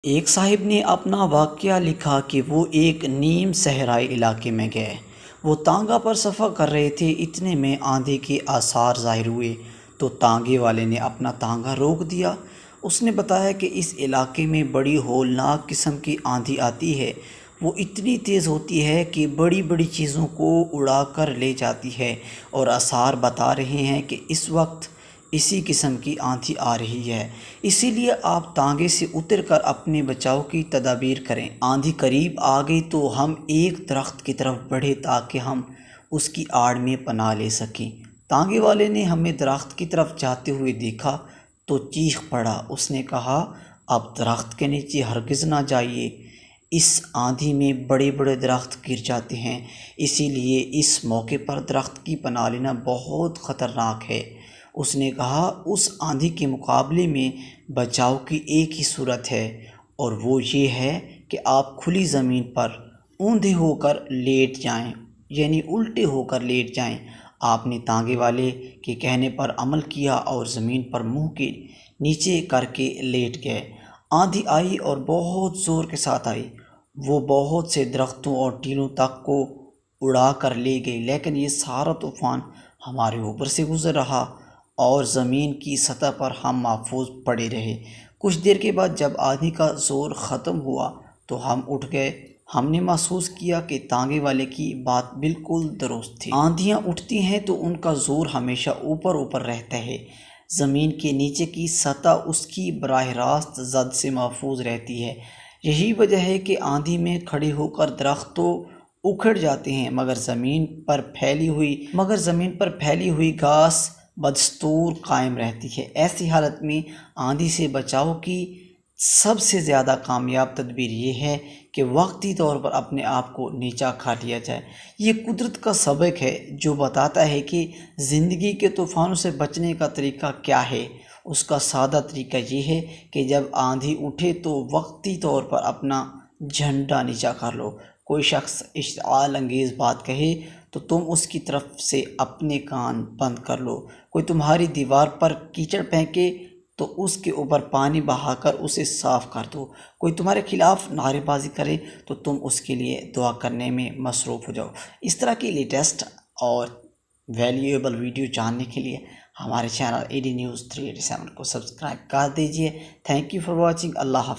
एक साहिब ने अपना वाक़या लिखा कि वो एक नीम सहराई इलाके में गए। वो तांगा पर सफ़र कर रहे थे, इतने में आंधी के आसार ज़ाहिर हुए तो तांगे वाले ने अपना तांगा रोक दिया। उसने बताया कि इस इलाके में बड़ी होलनाक किस्म की आंधी आती है। वो इतनी तेज़ होती है कि बड़ी बड़ी चीज़ों को उड़ा कर ले जाती है, और आसार बता रहे हैं कि इस वक्त इसी किस्म की आंधी आ रही है। इसीलिए आप तांगे से उतर कर अपने बचाव की तदाबीर करें। आंधी करीब आ गई तो हम एक दरख्त की तरफ बढ़े ताकि हम उसकी आड़ में पनाह ले सकें। तांगे वाले ने हमें दरख्त की तरफ जाते हुए देखा तो चीख पड़ा। उसने कहा, अब दरख्त के नीचे हरगिज़ ना जाइए, इस आंधी में बड़े बड़े दरख्त गिर जाते हैं, इसीलिए इस मौके पर दरख्त की पनाह लेना बहुत ख़तरनाक है। उसने कहा, उस आंधी के मुकाबले में बचाव की एक ही सूरत है, और वो ये है कि आप खुली ज़मीन पर ऊंधे होकर लेट जाएं, यानी उल्टे होकर लेट जाएं। आपने तांगे वाले के कहने पर अमल किया और ज़मीन पर मुंह के नीचे करके लेट गए। आंधी आई और बहुत ज़ोर के साथ आई। वो बहुत से दरख्तों और टीलों तक को उड़ा कर ले गई, लेकिन ये सारा तूफ़ान हमारे ऊपर से गुज़र रहा और ज़मीन की सतह पर हम महफूज पड़े रहे। कुछ देर के बाद जब आंधी का ज़ोर ख़त्म हुआ तो हम उठ गए। हमने महसूस किया कि तांगे वाले की बात बिल्कुल दुरुस्त थी। आंधियाँ उठती हैं तो उनका ज़ोर हमेशा ऊपर ऊपर रहता है। ज़मीन के नीचे की सतह उसकी बराह रास्त जद से महफूज रहती है। यही वजह है कि आंधी में खड़े होकर दरख्त तो उखड़ जाते हैं, मगर ज़मीन पर फैली हुई घास बदस्तूर कायम रहती है। ऐसी हालत में आंधी से बचाव की सबसे ज़्यादा कामयाब तदबीर ये है कि वक्ती तौर पर अपने आप को नीचा खा लिया जाए। ये कुदरत का सबक है जो बताता है कि ज़िंदगी के तूफ़ानों से बचने का तरीका क्या है। उसका सादा तरीका ये है कि जब आंधी उठे तो वक्ती तौर पर अपना झंडा नीचा कर लो। कोई शख्स इश्तिआल अंगेज़ बात कहे तो तुम उसकी तरफ से अपने कान बंद कर लो। कोई तुम्हारी दीवार पर कीचड़ फेंके तो उसके ऊपर पानी बहाकर उसे साफ़ कर दो। कोई तुम्हारे खिलाफ़ नारेबाजी करे तो तुम उसके लिए दुआ करने में मसरूफ़ हो जाओ। इस तरह की लेटेस्ट और वैल्यूएबल वीडियो जानने के लिए हमारे चैनल AD News 387 को सब्सक्राइब कर दीजिए। Thank you for watching. अल्लाह हाफ़िज़।